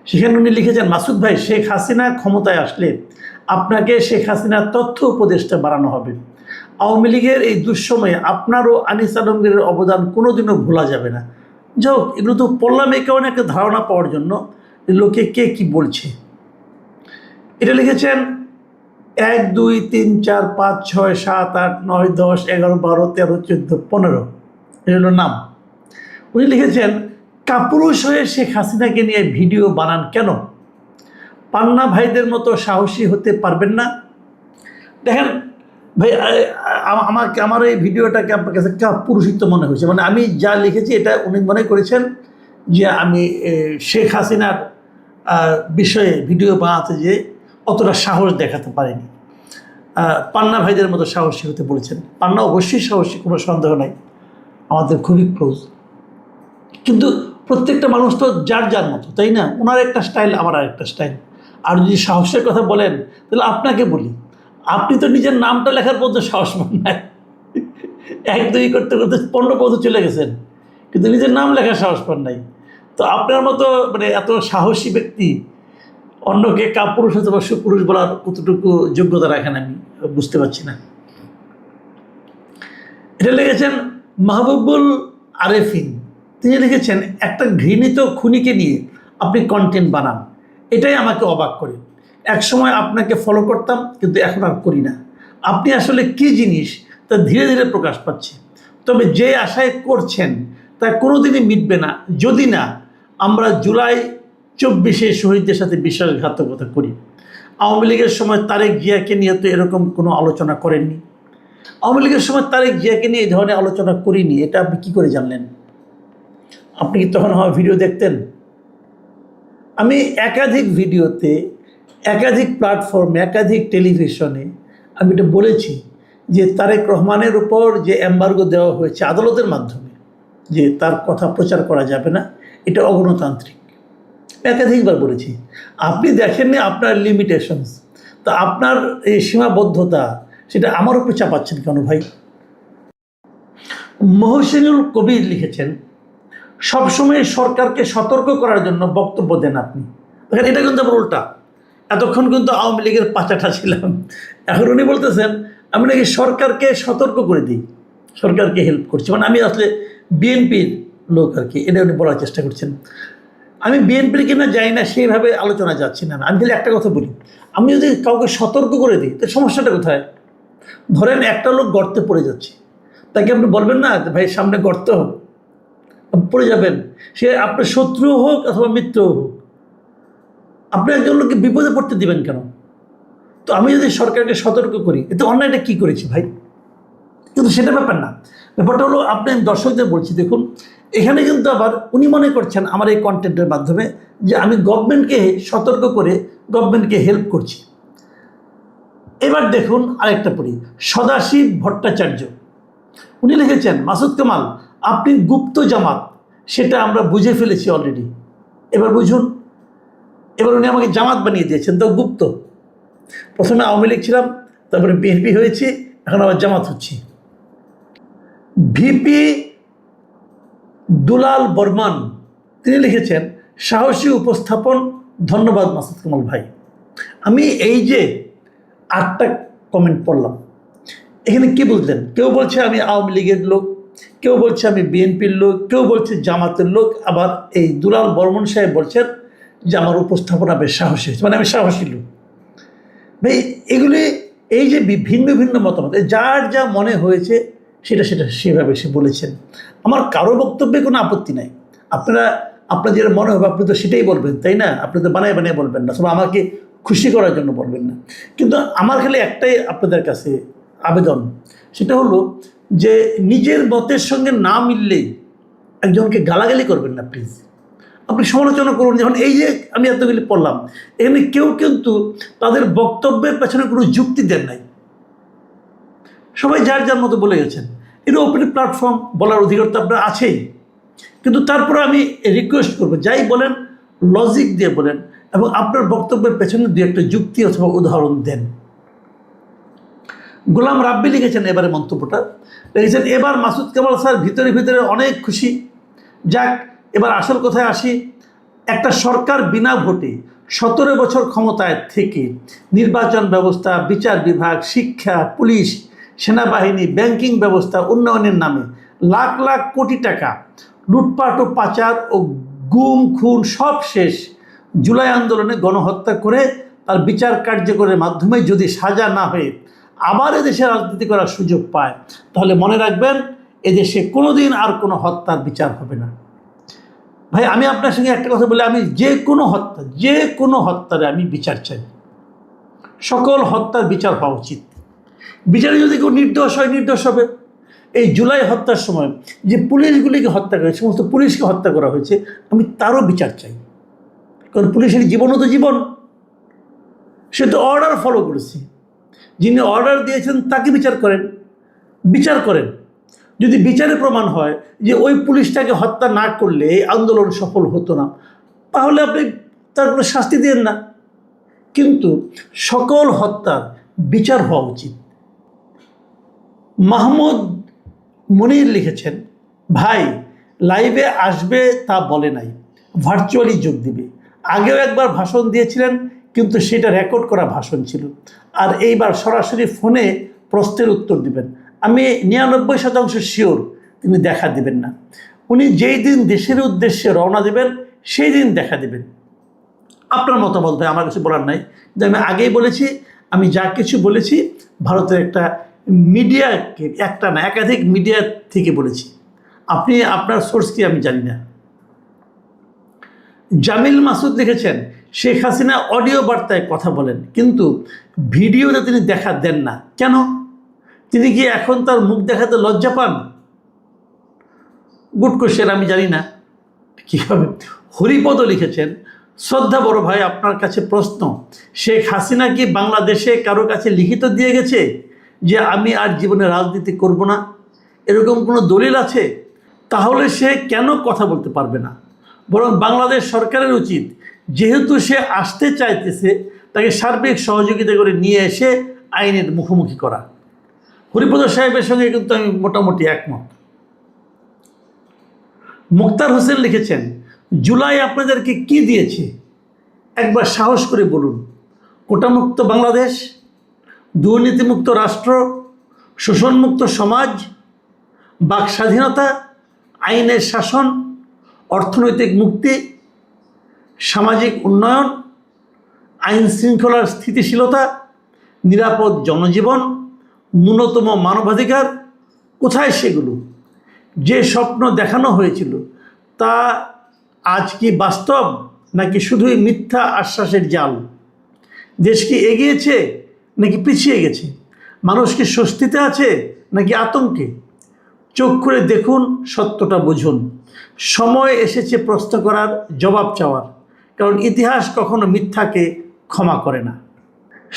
S3: সেখানে উনি লিখেছেন, মাসুদ ভাই শেখ হাসিনা ক্ষমতায় আসলে আপনাকে শেখ হাসিনার তথ্য উপদেষ্টা বানানো হবে। আওয়ামী লীগের এই দুঃসময়ে আপনার ও আনিস আলমগীরের অবদান কোনোদিনও ভোলা যাবে না। যাই হোক, এগুলো তো পড়লাম এই কারণে একটা ধারণা পাওয়ার জন্য লোকে কে কি বলছে। এটা লিখেছেন 1 2 3 4 5 6 7 8 9 10 11 12 13 14 15, এটা হলো নাম। উনি লিখেছেন, কাপুরুষ হয়ে শেখ হাসিনাকে নিয়ে ভিডিও বানান কেন? পান্না ভাইদের মতো সাহসী হতে পারবেন না? দেখেন ভাই, আমার এই ভিডিওটাকে আপনার কাছে কাপুরুষিত মনে হয়েছে। মানে আমি যা লিখেছি এটা উনি মনে করেছেন যে আমি শেখ হাসিনার বিষয়ে ভিডিও বানাতে যে অতটা সাহস দেখাতে পারিনি। পান্না ভাইদের মতো সাহসী হতে বলেছেন। পান্না অবশ্যই সাহসী, কোনো সন্দেহ নাই, আমাদের খুবই ক্লোজ। কিন্তু প্রত্যেকটা মানুষ তো যার যার মতো, তাই না? ওনার একটা স্টাইল, আমার আরেকটা স্টাইল। আর যদি সাহসের কথা বলেন তাহলে আপনাকে বলি, আপনি তো নিজের নামটা লেখার পর্যন্ত সাহস পান নাই। 1 2 করতে করতে 15 পর্যন্ত চলে গেছেন, কিন্তু নিজের নাম লেখার সাহস পান নাই। তো আপনার মতো মানে এত সাহসী ব্যক্তি অন্যকে কাপুরুষ অথবা সুপুরুষ বলার কতটুকু যোগ্যতা রাখেন আমি বুঝতে পারছি না। এটা লিখেছেন মাহবুবুল আরেফিন। তিনি লিখেছেন, একটা ঘৃণিত খুনিকে নিয়ে আপনি কন্টেন্ট বানান, এটাই আমাকে অবাক করে। এক সময় আপনাকে ফলো করতাম, কিন্তু এখন আর করি না। আপনি আসলে কি জিনিস তা ধীরে ধীরে প্রকাশ পাচ্ছে। তবে যে আশায় করছেন তা কোনোদিনই মিটবে না যদি না আমরা জুলাই 24 শহীদদের সাথে বিশ্বাসঘাতকতা করি। আওয়ামী লীগের সময় তারেক জিয়াকে নিয়ে তো এরকম কোনো আলোচনা করেননি। আওয়ামী লীগের সময় তারেক জিয়াকে নিয়ে এই ধরনের আলোচনা করিনি, এটা আপনি কী করে জানলেন? আপনি কি তখন আমার ভিডিও দেখতেন? আমি একাধিক ভিডিওতে, একাধিক প্ল্যাটফর্মে, একাধিক টেলিভিশনে আমি এটা বলেছি যে তারেক রহমানের উপর যে এম্বার্গো দেওয়া হয়েছে আদালতের মাধ্যমে, যে তার কথা প্রচার করা যাবে না, এটা অগণতান্ত্রিক। একাধিকবার বলেছি। আপনি দেখেননি আপনার লিমিটেশনস, তা আপনার এই সীমাবদ্ধতা সেটা আমার উপর চাপাচ্ছেন কেন ভাই? মহসিনুল কবির লিখেছেন, সবসময় সরকারকে সতর্ক করার জন্য বক্তব্য দেন আপনি। দেখেন, এটা কিন্তু আবার উল্টা। এতক্ষণ কিন্তু আওয়ামী লীগের পাচাটা ছিলাম, এখন উনি বলতেছেন আমি নাকি সরকারকে সতর্ক করে দিই, সরকারকে হেল্প করছি, মানে আমি আসলে বিএনপির লোক আর কি, এটা উনি বলার চেষ্টা করছেন। আমি বিএনপির কিনা যাই না সেইভাবে আলোচনা যাচ্ছি না। আমি খালি একটা কথা বলি, আমি যদি কাউকে সতর্ক করে দিই তো সমস্যাটা কোথায়? ধরেন একটা লোক গর্তে পড়ে যাচ্ছে, তাকে আপনি বলবেন না ভাই সামনে গর্ত, পড়ে যাবেন, সে আপনার শত্রু হোক অথবা মিত্র হোক, আপনি একজন লোককে বিপদে পড়তে দিবেন কেন? তো আমি যদি সরকারকে সতর্ক করি, এতে অন্যায়টা কী করেছি ভাই? কিন্তু সেটা ব্যাপার না। ব্যাপারটা হলো, আপনি দর্শকদের বলছি, দেখুন এখানে কিন্তু আবার উনি মনে করছেন আমার এই কন্টেন্টের মাধ্যমে যে আমি গভর্নমেন্টকে সতর্ক করে গভর্নমেন্টকে হেল্প করছি। এবার দেখুন আরেকটা পড়ি, সদাশিব ভট্টাচার্য, উনি লিখেছেন মাসুদ কামাল আপনি গুপ্ত জামাত, সেটা আমরা বুঝে ফেলেছি অলরেডি, এবার বুঝুন। এবার উনি আমাকে জামাত বানিয়ে দিয়েছেন, তো গুপ্ত। প্রথমে আওয়ামী লীগ ছিলাম, তারপরে বিএনপি হয়েছি, এখন আবার জামাত হচ্ছি। ভিপি দুলাল বর্মান তিনি লিখেছেন সাহসী উপস্থাপন, ধন্যবাদ মাসুদ কামাল ভাই। আমি এই যে 8টা কমেন্ট পড়লাম, এখানে কি বুঝলেন? কেউ বলছে আমি আওয়ামী লীগের লোক, কেউ বলছে আমি বিএনপির লোক, কেউ বলছে জামাতের লোক, আবার এই দুলাল বর্মন সাহেব বলছেন যে আমার উপস্থাপনা বেশ সাহসী হয়েছে, মানে আমি সাহসী লোক। ভাই এগুলি, এই যে ভিন্ন ভিন্ন মতামত, যার যা মনে হয়েছে সেটা সেভাবে সে বলেছেন। আমার কারো বক্তব্যে কোনো আপত্তি নাই। আপনার যেটা মনে হবে আপনি তো সেটাই বলবেন, তাই না? আপনি তো বানিয়ে বানিয়ে বলবেন না, সব আমাকে খুশি করার জন্য বলবেন না। কিন্তু আমার খালি একটাই আপনাদের কাছে আবেদন, সেটা হলো যে নিজের মতের সঙ্গে না মিললেই একজনকে গালাগালি করবেন না প্লিজ। আপনি সমালোচনা করুন। যেমন এই যে আমি এতগুলি পড়লাম, এখানে কেউ কিন্তু তাদের বক্তব্যের পেছনে কোনো যুক্তি দেন নাই, সবাই যার যার মতো বলে গেছেন। এটা ওপেন প্ল্যাটফর্ম, বলার অধিকার তো আপনার আছেই। কিন্তু তারপরে আমি রিকোয়েস্ট করবো, যাই বলেন লজিক দিয়ে বলেন, এবং আপনার বক্তব্যের পেছনে দু একটা যুক্তি অথবা উদাহরণ দেন। গোলাম রাব্বি লিখেছেন এবারে মন্তব্যটা, লিখেছেন এবার মাসুদ কামাল স্যার ভিতরে ভিতরে অনেক খুশি। যাক, এবার আসল কথায় আসি। একটা সরকার বিনা ভোটে 17 বছর ক্ষমতায় থেকে নির্বাচন ব্যবস্থা, বিচার বিভাগ, শিক্ষা, পুলিশ, সেনাবাহিনী, ব্যাংকিং ব্যবস্থা উন্নয়নের নামে লাখ লাখ কোটি টাকা লুটপাট ও পাচার ও গুম খুন সব শেষ জুলাই আন্দোলনে গণহত্যা করে তার বিচার কার্যকরের মাধ্যমে যদি সাজা না হয়ে আবার এদেশে রাজনীতি করার সুযোগ পায়, তাহলে মনে রাখবেন এদেশে কোনোদিন আর কোনো হত্যার বিচার হবে না। ভাই আমি আপনার সঙ্গে একটা কথা বলি, আমি যে কোনো হত্যারে আমি বিচার চাই। সকল হত্যার বিচার হওয়া উচিত। বিচারে যদি কেউ নির্দোষ হয়, নির্দোষ হবে। এই জুলাই হত্যার সময় যে পুলিশগুলিকে হত্যা করা, সমস্ত পুলিশকে হত্যা করা হয়েছে, আমি তারও বিচার চাই। কারণ পুলিশের জীবনও তো জীবন, সে তো অর্ডার ফলো করেছে। যিনি অর্ডার দিয়েছেন তাকে বিচার করেন। যদি বিচারে প্রমাণ হয় যে ওই পুলিশটাকে হত্যা না করলে এই আন্দোলন সফল হতো না, তাহলে আপনি তার কোনো শাস্তি দেন না। কিন্তু সকল হত্যার বিচার হওয়া উচিত। মাহমুদ মনির লিখেছেন, ভাই লাইভে আসবে তা বলে নাই, ভার্চুয়ালি যোগ দিবে। আগেও একবার ভাষণ দিয়েছিলেন, কিন্তু সেটা রেকর্ড করা ভাষণ ছিল। আর এইবার সরাসরি ফোনে প্রশ্নের উত্তর দিবেন। আমি 99% শিওর তিনি দেখা দিবেন না। উনি যেই দিন দেশের উদ্দেশ্যে রওনা দেবেন সেই দিন দেখা দেবেন। আপনার মতামত ভাই, আমার কিছু বলার নাই। যে আমি আগেই বলেছি, আমি যা কিছু বলেছি ভারতের একটা মিডিয়াকে, একটা না একাধিক মিডিয়া থেকে বলেছি, আপনি আপনার সোর্স কি আমি জানি না। জামিল মাসুদ লিখেছেন শেখ হাসিনা অডিও বার্তায় কথা বলেন কিন্তু ভিডিওতে তিনি দেখা দেন না কেন? তিনি কি এখন তার মুখ দেখাতে লজ্জা পান? গুড কোশ্চেন, আমি জানি না কীভাবে। হরিপদ লিখেছেন শ্রদ্ধা বড় ভাই, আপনার কাছে প্রশ্ন, শেখ হাসিনা কি বাংলাদেশে কারো কাছে লিখিত দিয়ে গেছে যে আমি আর জীবনে রাজনীতি করব না? এরকম কোনো দলিল আছে? তাহলে সে কেন কথা বলতে পারবে না? বরং বাংলাদেশ সরকারের উচিত, যেহেতু সে আসতে চাইতেছে, তাকে সার্বিক সহযোগিতা করে নিয়ে এসে আইনের মুখোমুখি করা। হরিপদ সাহেবের সঙ্গে কিন্তু আমি মোটামুটি একমত। মুক্তার হোসেন লিখেছেন জুলাই আপনাদেরকে কি দিয়েছে একবার সাহস করে বলুন। কোটামুক্ত বাংলাদেশ, দুর্নীতিমুক্ত রাষ্ট্র, শোষণমুক্ত সমাজ, বাক স্বাধীনতা, আইনের শাসন, অর্থনৈতিক মুক্তি, সামাজিক উন্নয়ন, আইন শৃঙ্খলার স্থিতিশীলতা, নিরাপদ জনজীবন, ন্যূনতম মানবাধিকার। কোথায় সেগুলো? যে স্বপ্ন দেখানো হয়েছিল তা আজ কি বাস্তব নাকি শুধুই মিথ্যা আশ্বাসের জাল? দেশ কি এগিয়েছে নাকি পিছিয়ে গেছে? মানুষ কি স্বস্তিতে আছে নাকি আতঙ্কে? চোখ খুলে দেখুন, সত্যটা বুঝুন। সময় এসেছে প্রশ্ন করার, জবাব চাওয়ার, কারণ ইতিহাস কখনো মিথ্যাকে ক্ষমা করে না।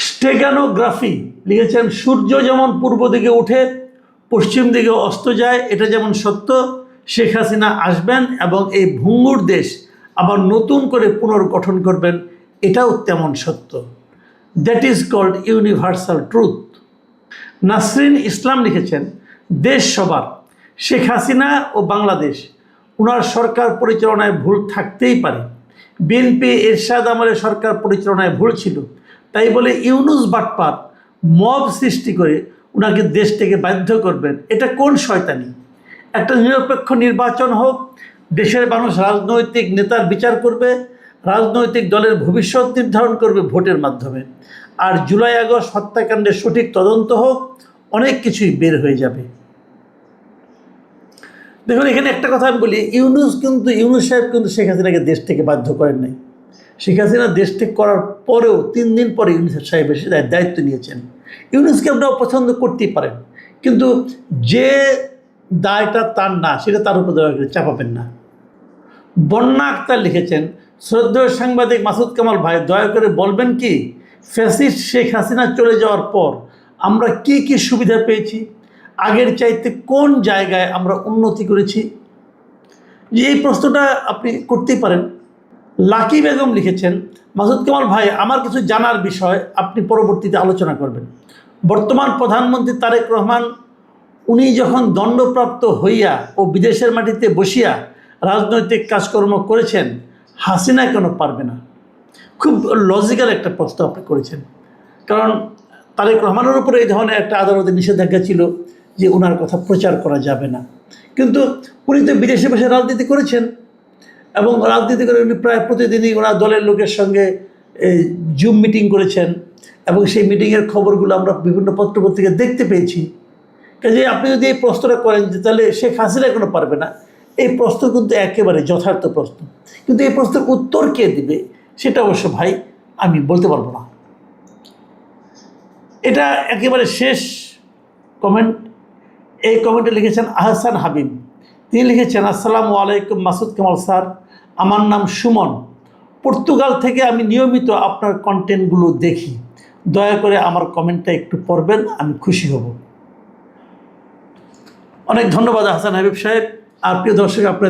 S3: স্টেগানোগ্রাফি লিখেছেন সূর্য যেমন পূর্ব দিকে উঠে পশ্চিম দিকে অস্ত যায়, এটা যেমন সত্য, শেখ হাসিনা আসবেন এবং এই ভঙ্গুর দেশ আবার নতুন করে পুনর্গঠন করবেন, এটাও তেমন সত্য। That is called universal truth. Nasrin Islam লিখেছেন দেশ সবার, শেখ হাসিনা ও বাংলাদেশ, ওনার সরকার পরিচালনায় ভুল থাকতেই পারে। বিএনপি এরশাদ আমলের সরকার পরিচালনায় ভুল ছিল, তাই বলে ইউনুস বাটপার মব সৃষ্টি করে ওনাকে দেশ থেকে বাধ্য করবেন, এটা কোন শয়তানি? একটা নিরপেক্ষ নির্বাচন হোক, দেশের মানুষ রাজনৈতিক নেতার বিচার করবে, রাজনৈতিক দলের ভবিষ্যৎ নির্ধারণ করবে ভোটের মাধ্যমে। আর জুলাই আগস্ট হত্যাকাণ্ডের সঠিক তদন্ত হোক, অনেক কিছুই বের হয়ে যাবে। দেখুন, এখানে একটা কথা আমি বলি, ইউনুস সাহেব কিন্তু শেখ হাসিনাকে দেশ থেকে বাধ্য করেন নাই। শেখ হাসিনা দেশ থেকে করার পরেও 3 দিন পরে ইউনুস সাহেব এসে দায়িত্ব নিয়েছেন। ইউনুসকে আপনারা পছন্দ করতেই পারেন, কিন্তু যে দায়টা তার না, সেটা তার উপর দয়া করে চাপাবেন না। বন্যা আক্তার লিখেছেন শ্রদ্ধেয় সাংবাদিক মাসুদ কামাল ভাই, দয়া করে বলবেন কি ফ্যাসিস্ট শেখ হাসিনা চলে যাওয়ার পর আমরা কি কি সুবিধা পেয়েছি, আগের চাইতে কোন জায়গায় আমরা উন্নতি করেছি? যে এই প্রশ্নটা আপনি করতেই পারেন। লাকি বেগম লিখেছেন মাসুদ কামাল ভাই, আমার কিছু জানার বিষয় আপনি পরবর্তীতে আলোচনা করবেন। বর্তমান প্রধানমন্ত্রী তারেক রহমান, উনি যখন দণ্ডপ্রাপ্ত হইয়া ও বিদেশের মাটিতে বসিয়া রাজনৈতিক কাজকর্ম করেছেন, হাসিনা কেন পারবে না? খুব লজিক্যাল একটা প্রশ্ন আপনি করেছেন, কারণ তারেক রহমানের উপরে এই ধরনের একটা আদালতে নিষেধাজ্ঞা ছিল যে ওনার কথা প্রচার করা যাবে না, কিন্তু উনি তো বিদেশে বসে রাজনীতি করেছেন এবং রাজনীতি করে উনি প্রায় প্রতিদিনই ওনার দলের লোকের সঙ্গে জুম মিটিং করেছেন এবং সেই মিটিংয়ের খবরগুলো আমরা বিভিন্ন পত্রপত্রিকায় দেখতে পেয়েছি। কাজে আপনি যদি এই প্রশ্নটা করেন যে তাহলে শেখ হাসিনা কোনো পারবে না, এই প্রশ্ন কিন্তু একেবারে যথার্থ প্রশ্ন, কিন্তু এই প্রশ্নের উত্তর কে দিবে সেটা অবশ্য ভাই আমি বলতে পারবো না। এটা একেবারে শেষ কমেন্ট। এই কমেন্টে লিখেছেন আহসান হাবিব, তিনি লিখেছেন আসসালামু আলাইকুম মাসুদ কামাল স্যার, আমার নাম সুমন, পর্তুগাল থেকে আমি নিয়মিত আপনার কন্টেন্টগুলো দেখি, দয়া করে আমার কমেন্টটা একটু পড়বেন, আমি খুশি হব। অনেক ধন্যবাদ আহসান হাবিব সাহেব। আর প্রিয় দর্শক, আপনার